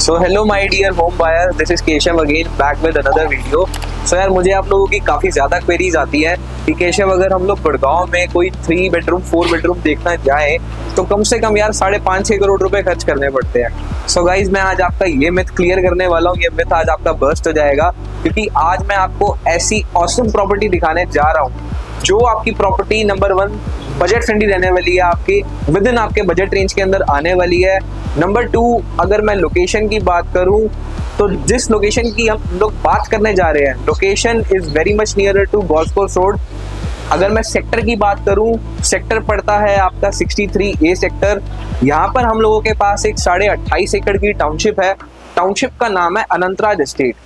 So hello my dear home buyer, this is Keshav again back with another video. So यार मुझे आप लोगों की काफ़ी ज़्यादा क्वेरीज आती है कि केशव अगर हम लोग गुड़गांव में कोई 3 बेडरूम 4 बेडरूम देखना जाएं तो कम से कम यार 5.5-6 करोड़ रुपए खर्च करने पड़ते हैं। सो गाइज मैं आज आपका ये मिथ क्लियर करने वाला हूँ। ये मिथ आज आपका बर्स्ट हो जाएगा क्योंकि आज मैं आपको ऐसी ऑसम प्रॉपर्टी दिखाने जा रहा हूँ जो आपकी प्रॉपर्टी नंबर 1 बजट फ्रेंडली रहने वाली है, आपके विद इन आपके बजट रेंज के अंदर आने वाली है। नंबर 2, अगर मैं लोकेशन की बात करूं तो जिस लोकेशन की हम लोग बात करने जा रहे हैं, location is very much nearer to golf course road. अगर मैं सेक्टर की बात करूं, सेक्टर पड़ता है आपका 63A सेक्टर। यहाँ पर हम लोगों के पास एक 28.5 एकड़ की टाउनशिप है। टाउनशिप का नाम है अनंतराज एस्टेट।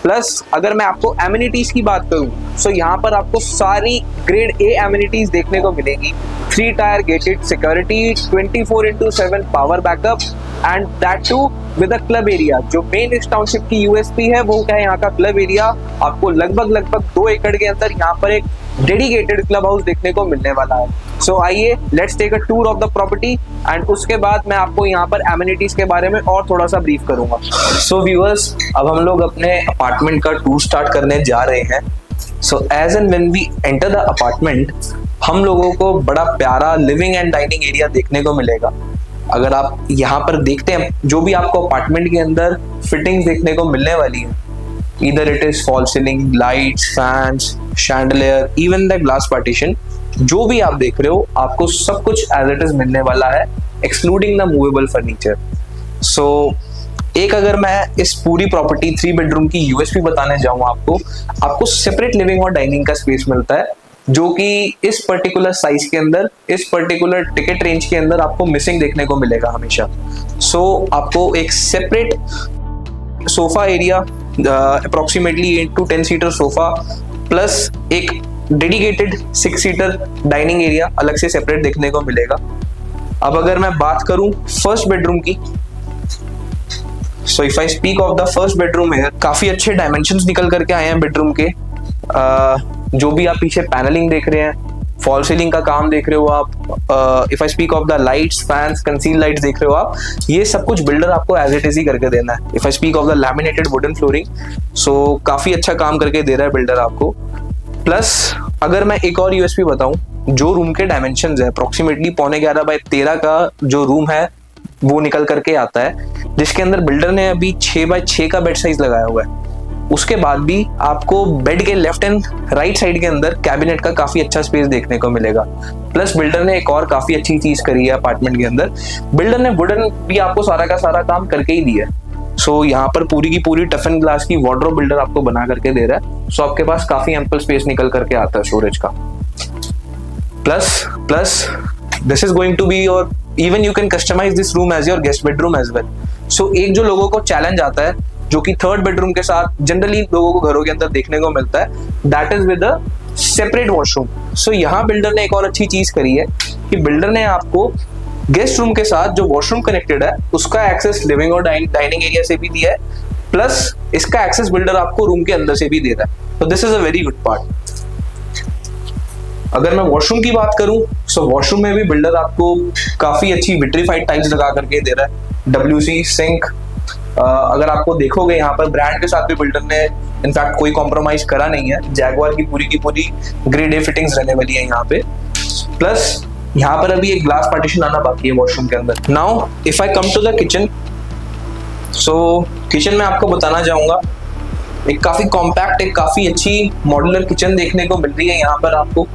प्लस अगर मैं आपको एमिनिटीज की बात करूं सो यहाँ पर आपको सारी ग्रेड ए एमिनिटीज देखने को मिलेगी। 3 tier gated security, 24/7 power backup and that too with a club area. जो मेन इस टाउनशिप की यूएसपी है वो क्या है, यहाँ का क्लब एरिया। आपको लगभग 2 एकड़ के अंदर यहाँ पर एक डेडिकेटेड क्लब हाउस देखने को मिलने वाला है। सो आइए let's take a tour of the property and उसके बाद मैं आपको यहाँ पर एमिनिटीज के बारे में और थोड़ा सा ब्रीफ करूंगा। सो व्यूअर्स, अब हम लोग अपने अपार्टमेंट का टूर स्टार्ट करने जा रहे हैं। So as and when we enter the apartment हम लोगों को बड़ा प्यारा लिविंग एंड डाइनिंग एरिया देखने को मिलेगा। अगर आप यहाँ पर देखते हैं जो भी आपको अपार्टमेंट के अंदर फिटिंग्स देखने को मिलने वाली है, either it is fall ceiling, lights, fans, chandelier, even the glass partition, जो भी आप देख रहे हो आपको सब कुछ एज इट इज मिलने वाला है एक्सक्लूडिंग द मूवेबल फर्नीचर। सो एक अगर मैं इस पूरी प्रॉपर्टी 3 बेडरूम की यूएसपी बताने जाऊँ आपको सेपरेट लिविंग और डाइनिंग का स्पेस मिलता है जो कि इस पर्टिकुलर साइज के अंदर, इस पर्टिकुलर टिकट रेंज के अंदर आपको मिसिंग देखने को मिलेगा हमेशा। सो आपको एक separate sofa area, approximately 8 to 10 seater sofa plus एक डेडिकेटेड 6 सीटर डाइनिंग एरिया अलग से सेपरेट देखने को मिलेगा। अब अगर मैं बात करूं फर्स्ट बेडरूम की, so if I speak of the first bedroom है, काफी अच्छे डायमेंशंस निकल करके आए हैं बेडरूम के। जो भी आप पीछे पैनलिंग देख रहे हैं, फॉल सीलिंग का काम देख रहे हो आप, if I speak of the lights, fans, conceal lights देख रहे हो आप, ये सब कुछ बिल्डर आपको एज इट इज ही करके देना है। If I speak of the laminated wooden flooring, so काफी अच्छा काम करके दे रहा है बिल्डर आपको। प्लस अगर मैं एक और यूएसपी बताऊं, जो रूम के डायमेंशंस है अप्रोक्सीमेटली 11.5x13 का जो रूम है वो निकल करके आता है, जिसके अंदर बिल्डर ने अभी 6x6 का बेड साइज लगाया हुआ है। उसके बाद भी आपको बेड के लेफ्ट एंड राइट साइड के अंदर कैबिनेट का काफी अच्छा स्पेस देखने को मिलेगा। प्लस बिल्डर ने एक और काफी अच्छी चीज करी है अपार्टमेंट के अंदर, बिल्डर ने वुडन भी आपको सारा का सारा काम करके ही दिया है। सो यहाँ पर पूरी की पूरी टफ एंड ग्लास की वार्डरोब बिल्डर आपको बना करके दे रहा है। सो आपके पास काफी एम्पल स्पेस निकल करके आता है स्टोरेज का। Plus this is going to be your, even you can customize this room as your guest bedroom as well. So एक जो लोगों को चैलेंज आता है जो कि थर्ड बेडरूम के साथ जनरली लोगों को घरों के अंदर देखने को मिलता है, that is with a separate washroom. So यहाँ बिल्डर ने एक और अच्छी चीज करी है कि बिल्डर ने आपको गेस्ट रूम के साथ जो वॉशरूम कनेक्टेड है उसका एक्सेस लिविंग और डाइनिंग एरिया से भी दिया है, प्लस इसका एक्सेस बिल्डर आपको रूम के अंदर से भी दे रहा है। तो this is a very good part. अगर मैं वॉशरूम की बात करूं सो वॉशरूम में भी बिल्डर आपको काफी अच्छी विट्रीफाइड टाइल्स लगा करके दे रहा है, WC सिंक। अगर आपको देखोगे यहाँ पर ब्रांड के साथ भी बिल्डर ने इनफैक्ट कोई कॉम्प्रोमाइज करा नहीं है। जैगुआर की पूरी ग्रेड ए फिटिंग्स रहने वाली है यहाँ पे। प्लस यहाँ पर अभी एक ग्लास पार्टीशन आना बाकी है वॉशरूम के अंदर। Now if I come to the kitchen, so kitchen में आपको बताना चाहूंगा एक काफी कॉम्पैक्ट, एक काफी अच्छी मॉड्यूलर किचन देखने को मिल रही है यहाँ पर आपको।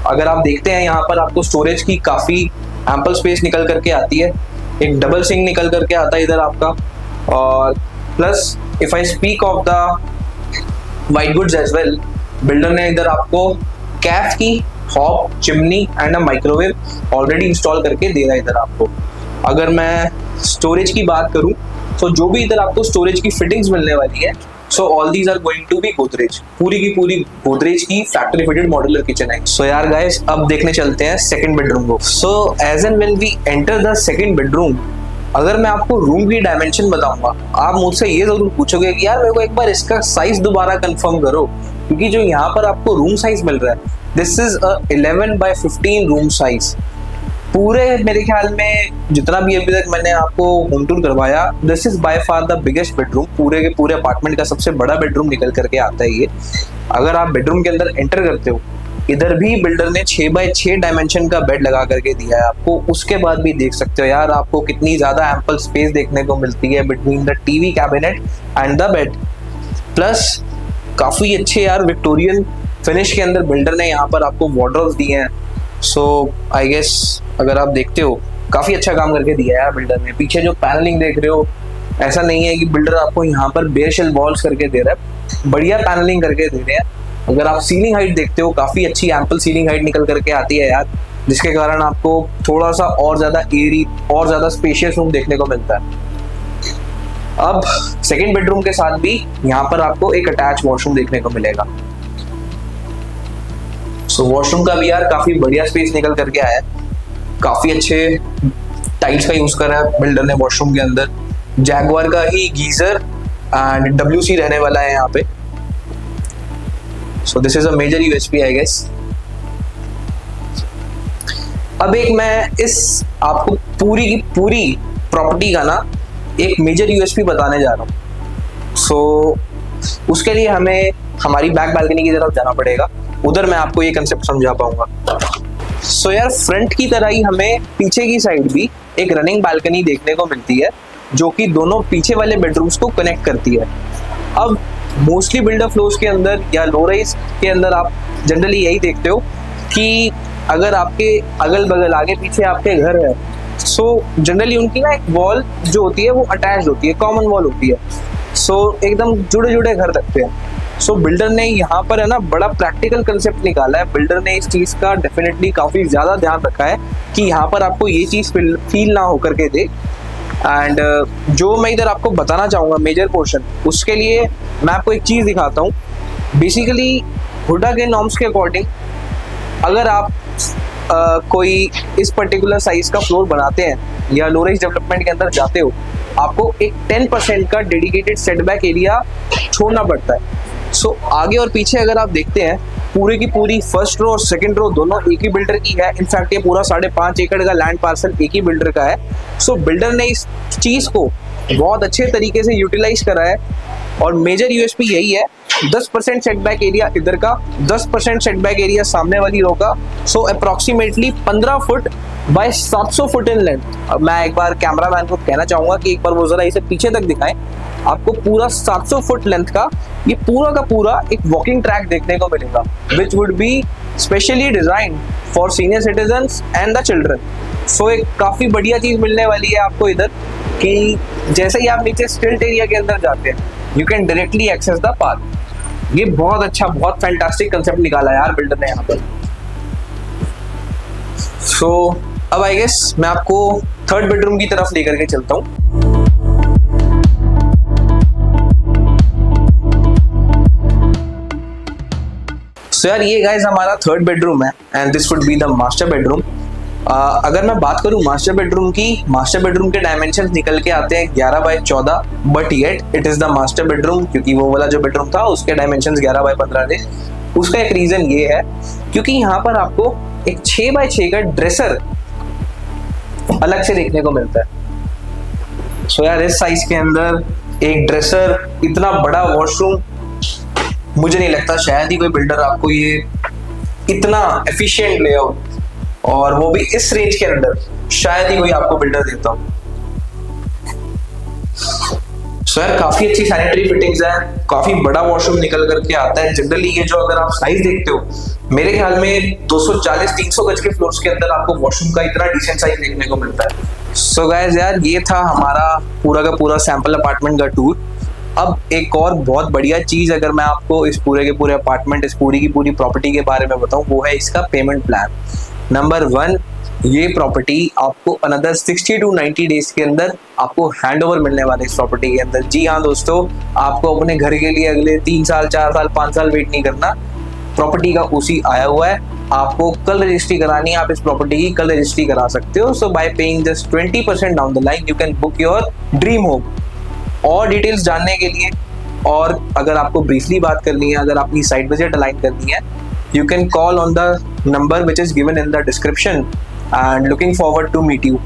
अगर आप देखते हैं यहाँ पर आपको स्टोरेज की काफी एम्पल स्पेस निकल करके आती है, एक डबल सिंक निकल करके आता है इधर आपका। और plus if I speak of the white goods as well, builder ने इधर आपको कैफ की hob, chimney and a microwave already install करके दे रहा है इधर आपको। अगर मैं स्टोरेज की बात करूं तो जो भी इधर आपको स्टोरेज की फिटिंग्स मिलने वाली है, so all these are going to be Godrej, पूरी की पूरी गोदरेज की फैक्ट्री फिटेड मॉड्यूलर किचन है। सो यार गाइस, अब देखने चलते हैं सेकंड बेडरूम को। So as and when we enter the second bedroom, अगर मैं आपको रूम की डायमेंशन बताऊंगा आप मुझसे ये जरूर पूछोगे कि यार मेरे को एक बार इसका साइज दोबारा कंफर्म करो, क्योंकि जो यहाँ पर आपको रूम साइज मिल रहा है this is a 11x15 room size. पूरे मेरे ख्याल में जितना भी अभी तक मैंने आपको होम टूर करवाया, this is by far the biggest bedroom. पूरे के पूरे अपार्टमेंट का सबसे बड़ा बेडरूम निकल करके आता है ये। अगर आप बेडरूम के अंदर एंटर करते हो, इधर भी बिल्डर ने 6x6 डायमेंशन का बेड लगा करके दिया है आपको। उसके बाद भी देख सकते हो यार, आपको कितनी ज्यादा एम्पल स्पेस देखने को मिलती है between the TV cabinet and the bed. Plus काफी अच्छे यार विक्टोरियन फिनिश के अंदर बिल्डर ने यहाँ पर आपको वार्डरोब्स दिए हैं। सो आई गेस अगर आप देखते हो, काफी अच्छा काम करके दिया है यार बिल्डर ने। पीछे जो पैनलिंग देख रहे हो, ऐसा नहीं है कि बिल्डर आपको यहाँ पर बेयर शेल वॉल्स करके दे रहा है, बढ़िया पैनलिंग करके दे रहे हैं। अगर आप सीलिंग हाइट देखते हो, काफी अच्छी एम्पल सीलिंग हाइट निकल करके आती है यार, जिसके कारण आपको थोड़ा सा और ज्यादा एरी और ज्यादा स्पेशियस रूम देखने को मिलता है। अब सेकेंड बेडरूम के साथ भी यहाँ पर आपको एक अटैच वॉशरूम देखने को मिलेगा। सो वॉशरूम का भी यार काफी बढ़िया स्पेस निकल करके आया है। काफी अच्छे टाइल्स का यूज करा है बिल्डर ने वॉशरूम के अंदर। जैगवार का ही गीजर एंड WC रहने वाला है यहाँ पे। So this is a major USP I guess. अब एक मैं इस आपको पूरी की पूरी प्रॉपर्टी का ना एक मेजर USP बताने जा रहा हूँ। सो उसके लिए हमें हमारी बैक बालकनी की तरफ जाना पड़ेगा, उधर मैं आपको ये कंसेप्ट समझा पाऊंगा। सो यार फ्रंट की तरह ही हमें पीछे की साइड भी एक रनिंग बालकनी देखने को मिलती है, जो कि दोनों पीछे वाले बेडरूम्स को कनेक्ट करती है। अब मोस्टली बिल्डर फ्लोर्स के अंदर या लो राइज के अंदर आप जनरली यही देखते हो कि अगर आपके अगल बगल आगे पीछे आपके घर है, सो जनरली उनकी ना एक वॉल जो होती है वो अटैच होती है, कॉमन वॉल होती है। सो एकदम जुड़े जुड़े घर रखते हैं। सो बिल्डर ने यहाँ पर है ना बड़ा प्रैक्टिकल कंसेप्ट निकाला है। बिल्डर ने इस चीज़ का डेफिनेटली काफ़ी ज़्यादा ध्यान रखा है कि यहाँ पर आपको ये चीज़ फील ना हो करके दे। एंड जो मैं इधर आपको बताना चाहूँगा मेजर पोर्शन, उसके लिए मैं आपको एक चीज़ दिखाता हूँ। बेसिकली हुडा के नॉर्म्स के अकॉर्डिंग अगर आप कोई इस पर्टिकुलर साइज का फ्लोर बनाते हैं या लो राइज डेवलपमेंट के अंदर जाते हो, आपको एक 10% का डेडिकेटेड सेटबैक एरिया छोड़ना पड़ता है। सो आगे और पीछे अगर आप देखते हैं, पूरी की पूरी फर्स्ट रो और सेकंड रो दोनों एक ही बिल्डर की है। इनफैक्ट ये पूरा 5.5 एकड़ का लैंड पार्सल एक ही बिल्डर का है। सो बिल्डर ने इस चीज़ को बहुत अच्छे तरीके से यूटिलाइज करा है और मेजर USP यही है। 10% सेटबैक एरिया इधर का, 10% सेटबैक एरिया सामने वाली रो का। So approximately 15 foot by 700 foot in length. अब मैं एक बार कैमरामैन को कहना चाहूँगा कि एक बार वो ज़रा इसे पीछे तक दिखाएं। आपको पूरा 700 फुट लेंथ का ये पूरा का पूरा एक वॉकिंग ट्रैक देखने को मिलेगा, which would be specially designed for senior citizens and the children. So एक काफ़ी बढ़िया चीज़ मिलने वाली है आपको इधर कि जैसे ही आप नीचे स्टिल्ट एरिया के अंदर जाते हैं, you can directly access the park. ये बहुत अच्छा, बहुत फैंटास्टिक कंसेप्ट निकाला है यार बिल्डर ने यहाँ पर। सो अब आई गेस मैं आपको थर्ड बेडरूम की तरफ लेकर के चलता हूँ। सो यार ये गाइस हमारा थर्ड बेडरूम है and this would be the master bedroom. अगर मैं बात करूं मास्टर बेडरूम की, मास्टर बेडरूम के डायमेंशंस निकल के आते हैं 11x14, but yet it is the master bedroom, क्योंकि वो वाला जो बेडरूम था उसके डायमेंशंस 11x15 थे। उसका एक रीजन ये है क्योंकि यहाँ पर आपको एक 6x6 का ड्रेसर अलग से देखने को मिलता है। सो यार इस साइज के अंदर एक ड्रेसर, इतना बड़ा वॉशरूम, मुझे नहीं लगता शायद ही कोई बिल्डर आपको ये इतना एफिशिएंट लेआउट, और वो भी इस रेंज के अंदर, शायद ही कोई आपको बिल्डर देता हो। सो यार काफी अच्छी सैनिटरी फिटिंग्स है, काफी बड़ा वॉशरूम निकल करके आता है। जनरली ये जो अगर आप साइज देखते हो, मेरे ख्याल में 240-300 गज के फ्लोर्स के अंदर आपको वॉशरूम का इतना डिसेंट साइज देखने को मिलता है। सो गाइस यार ये था हमारा पूरा का पूरा सैंपल अपार्टमेंट का टूर। अब एक और बहुत बढ़िया चीज अगर मैं आपको इस पूरे के पूरे अपार्टमेंट, इस पूरी की पूरी प्रॉपर्टी के बारे में बताऊं, वो है इसका पेमेंट प्लान। नंबर 1, ये प्रॉपर्टी आपको अनदर 60 to 90 डेज के अंदर आपको हैंडओवर मिलने वाला है इस प्रॉपर्टी के अंदर। जी हाँ दोस्तों, आपको अपने घर के लिए अगले 3 साल 4 साल 5 साल वेट नहीं करना। प्रॉपर्टी का ओसी आया हुआ है, आपको कल रजिस्ट्री करानी है, आप इस प्रॉपर्टी की कल रजिस्ट्री करा सकते हो। So by paying just 20% down the line you can book your dream home. और डिटेल्स जानने के लिए, और अगर आपको ब्रीफली बात करनी है, अगर अपनी साइट बजट अलाइन करनी है, you can call on the number which is given in the description and looking forward to meet you.